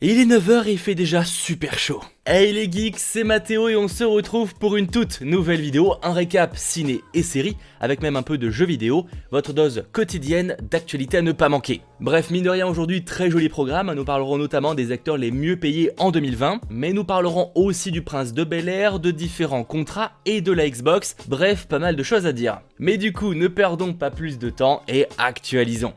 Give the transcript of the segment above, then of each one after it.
Il est 9 h et il fait déjà super chaud. Hey les geeks, c'est Mathéo et on se retrouve pour une toute nouvelle vidéo, un récap ciné et série, avec même un peu de jeux vidéo, votre dose quotidienne d'actualité à ne pas manquer. Bref, mine de rien aujourd'hui, très joli programme, nous parlerons notamment des acteurs les mieux payés en 2020, mais nous parlerons aussi du Prince de Bel-Air, de différents contrats et de la Xbox, bref, pas mal de choses à dire. Mais du coup, ne perdons pas plus de temps et actualisons.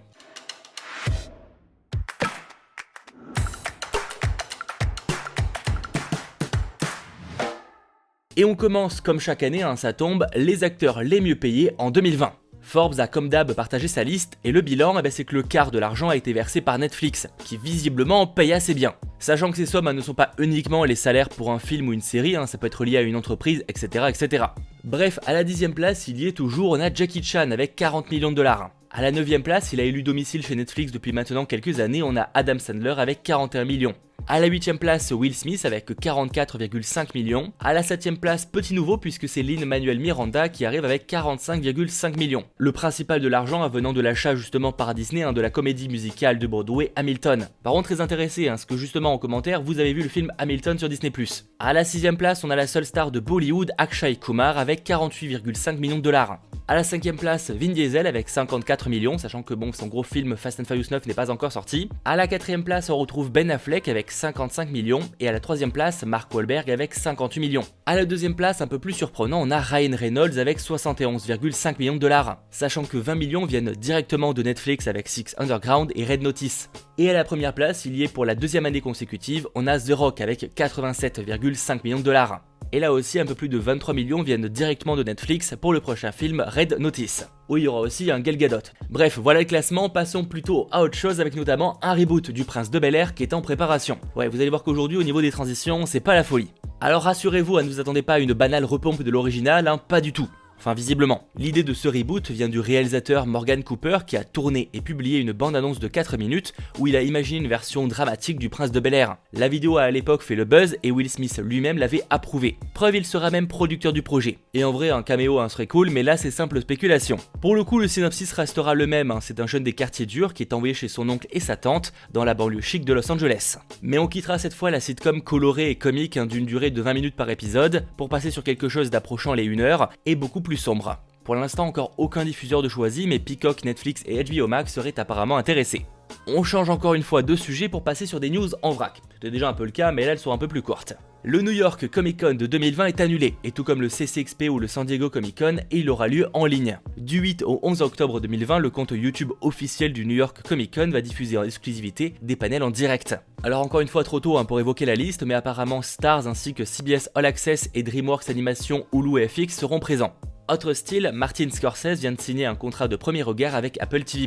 Et on commence, comme chaque année, ça tombe, les acteurs les mieux payés en 2020. Forbes a comme d'hab partagé sa liste et le bilan, c'est que le quart de l'argent a été versé par Netflix, qui visiblement paye assez bien. Sachant que ces sommes ne sont pas uniquement les salaires pour un film ou une série, ça peut être lié à une entreprise, etc. etc. Bref, à la 10e place, il y est toujours, on a Jackie Chan avec 40 millions de dollars. À la 9e place, il a élu domicile chez Netflix depuis maintenant quelques années, on a Adam Sandler avec 41 millions. À la 8e place, Will Smith avec 44,5 millions. À la 7e place, petit nouveau puisque c'est Lin-Manuel Miranda qui arrive avec 45,5 millions. Le principal de l'argent venant de l'achat justement par Disney de la comédie musicale de Broadway Hamilton. Par contre très intéressé, parce que justement en commentaire vous avez vu le film Hamilton sur Disney+. À la 6e place, on a la seule star de Bollywood, Akshay Kumar avec 48,5 millions de dollars. À la 5e place, Vin Diesel avec 54 millions, sachant que son gros film Fast and Furious 9 n'est pas encore sorti. À la 4e place, on retrouve Ben Affleck avec 55 millions, et à la 3e place, Mark Wahlberg avec 58 millions. À la 2e place, un peu plus surprenant, on a Ryan Reynolds avec 71,5 millions de dollars, sachant que 20 millions viennent directement de Netflix avec Six Underground et Red Notice. Et à la première place, il y est pour la 2e année consécutive, on a The Rock avec 87,5 millions de dollars. Et là aussi, un peu plus de 23 millions viennent directement de Netflix pour le prochain film Red Notice, où il y aura aussi un Gal Gadot. Bref, voilà le classement, passons plutôt à autre chose avec notamment un reboot du Prince de Bel-Air qui est en préparation. Ouais, vous allez voir qu'aujourd'hui au niveau des transitions, c'est pas la folie. Alors rassurez-vous, ne vous attendez pas à une banale repompe de l'original, pas du tout. Enfin visiblement. L'idée de ce reboot vient du réalisateur Morgan Cooper qui a tourné et publié une bande-annonce de 4 minutes où il a imaginé une version dramatique du Prince de Bel-Air. La vidéo a à l'époque fait le buzz et Will Smith lui-même l'avait approuvé. Preuve, il sera même producteur du projet. Et en vrai un caméo serait cool, mais là c'est simple spéculation. Pour le coup le synopsis restera le même, c'est un jeune des quartiers durs qui est envoyé chez son oncle et sa tante dans la banlieue chic de Los Angeles. Mais on quittera cette fois la sitcom colorée et comique d'une durée de 20 minutes par épisode pour passer sur quelque chose d'approchant les 1 heure et beaucoup plus sombre. Pour l'instant encore aucun diffuseur de choisi, mais Peacock, Netflix et HBO Max seraient apparemment intéressés. On change encore une fois de sujet pour passer sur des news en vrac. C'était déjà un peu le cas, mais là elles sont un peu plus courtes. Le New York Comic Con de 2020 est annulé, et tout comme le CCXP ou le San Diego Comic Con, il aura lieu en ligne. Du 8 au 11 octobre 2020, le compte YouTube officiel du New York Comic Con va diffuser en exclusivité des panels en direct. Alors encore une fois trop tôt pour évoquer la liste, mais apparemment Starz ainsi que CBS All Access et DreamWorks Animation, Hulu et FX seront présents. Autre style, Martin Scorsese vient de signer un contrat de premier regard avec Apple TV+.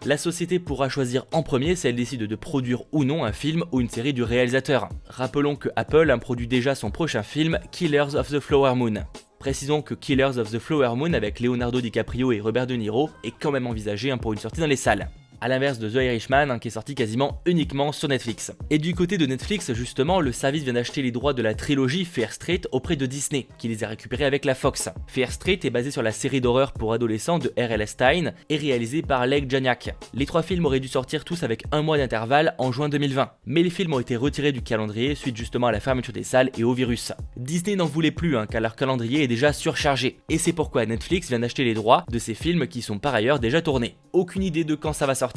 La société pourra choisir en premier si elle décide de produire ou non un film ou une série du réalisateur. Rappelons que Apple produit déjà son prochain film, Killers of the Flower Moon. Précisons que Killers of the Flower Moon avec Leonardo DiCaprio et Robert De Niro est quand même envisagé pour une sortie dans les salles. À l'inverse de The Irishman qui est sorti quasiment uniquement sur Netflix. Et du côté de Netflix justement, le service vient d'acheter les droits de la trilogie Fear Street auprès de Disney, qui les a récupérés avec la Fox. Fear Street est basé sur la série d'horreur pour adolescents de R.L. Stine et réalisé par Leigh Janiak. Les 3 films auraient dû sortir tous avec 1 mois d'intervalle en juin 2020, mais les films ont été retirés du calendrier suite justement à la fermeture des salles et au virus. Disney n'en voulait plus car leur calendrier est déjà surchargé, et c'est pourquoi Netflix vient d'acheter les droits de ces films qui sont par ailleurs déjà tournés. Aucune idée de quand ça va sortir.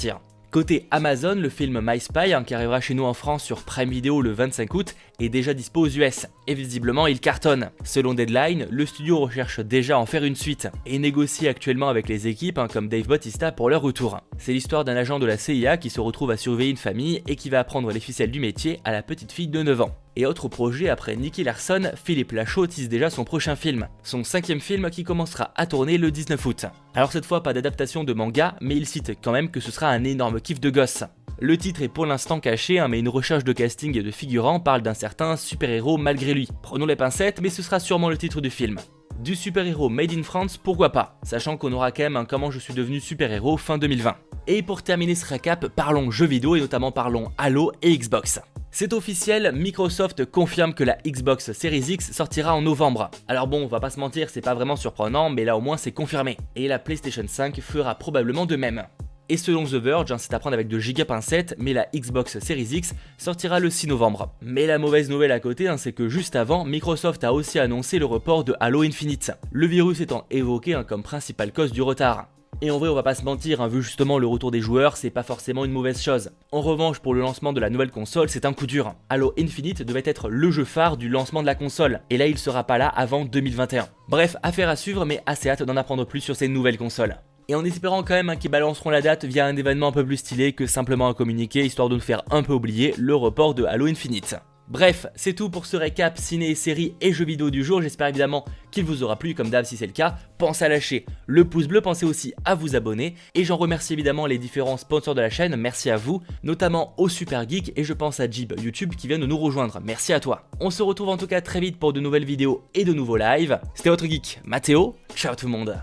Côté Amazon, le film My Spy, qui arrivera chez nous en France sur Prime Video le 25 août, est déjà dispo aux US, et visiblement il cartonne. Selon Deadline, le studio recherche déjà à en faire une suite, et négocie actuellement avec les équipes comme Dave Bautista pour leur retour. C'est l'histoire d'un agent de la CIA qui se retrouve à surveiller une famille et qui va apprendre les ficelles du métier à la petite fille de 9 ans. Et autre projet, après Nicky Larson, Philippe Lachaud tease déjà son prochain film, son 5e film qui commencera à tourner le 19 août. Alors cette fois pas d'adaptation de manga, mais il cite quand même que ce sera un énorme kiff de gosse. Le titre est pour l'instant caché, mais une recherche de casting et de figurants parle d'un certain super-héros malgré lui. Prenons les pincettes, mais ce sera sûrement le titre du film. Du super-héros made in France, pourquoi pas, sachant qu'on aura quand même comment je suis devenu super-héros fin 2020. Et pour terminer ce récap, parlons jeux vidéo et notamment parlons Halo et Xbox. C'est officiel, Microsoft confirme que la Xbox Series X sortira en novembre. Alors bon, on va pas se mentir, c'est pas vraiment surprenant, mais là au moins c'est confirmé. Et la PlayStation 5 fera probablement de même. Et selon The Verge, c'est à prendre avec de giga pincettes, mais la Xbox Series X sortira le 6 novembre. Mais la mauvaise nouvelle à côté, c'est que juste avant, Microsoft a aussi annoncé le report de Halo Infinite, le virus étant évoqué comme principale cause du retard. Et en vrai, on va pas se mentir, vu justement le retour des joueurs, c'est pas forcément une mauvaise chose. En revanche, pour le lancement de la nouvelle console, c'est un coup dur. Halo Infinite devait être le jeu phare du lancement de la console, et là il sera pas là avant 2021. Bref, affaire à suivre, mais assez hâte d'en apprendre plus sur ces nouvelles consoles. Et en espérant quand même qu'ils balanceront la date via un événement un peu plus stylé que simplement un communiqué, histoire de nous faire un peu oublier le report de Halo Infinite. Bref, c'est tout pour ce récap ciné, séries et jeux vidéo du jour, j'espère évidemment qu'il vous aura plu, comme d'hab si c'est le cas, pensez à lâcher le pouce bleu, pensez aussi à vous abonner, et j'en remercie évidemment les différents sponsors de la chaîne, merci à vous, notamment au Super Geek, et je pense à Jib YouTube qui vient de nous rejoindre, merci à toi. On se retrouve en tout cas très vite pour de nouvelles vidéos et de nouveaux lives, c'était votre geek Mathéo, ciao tout le monde.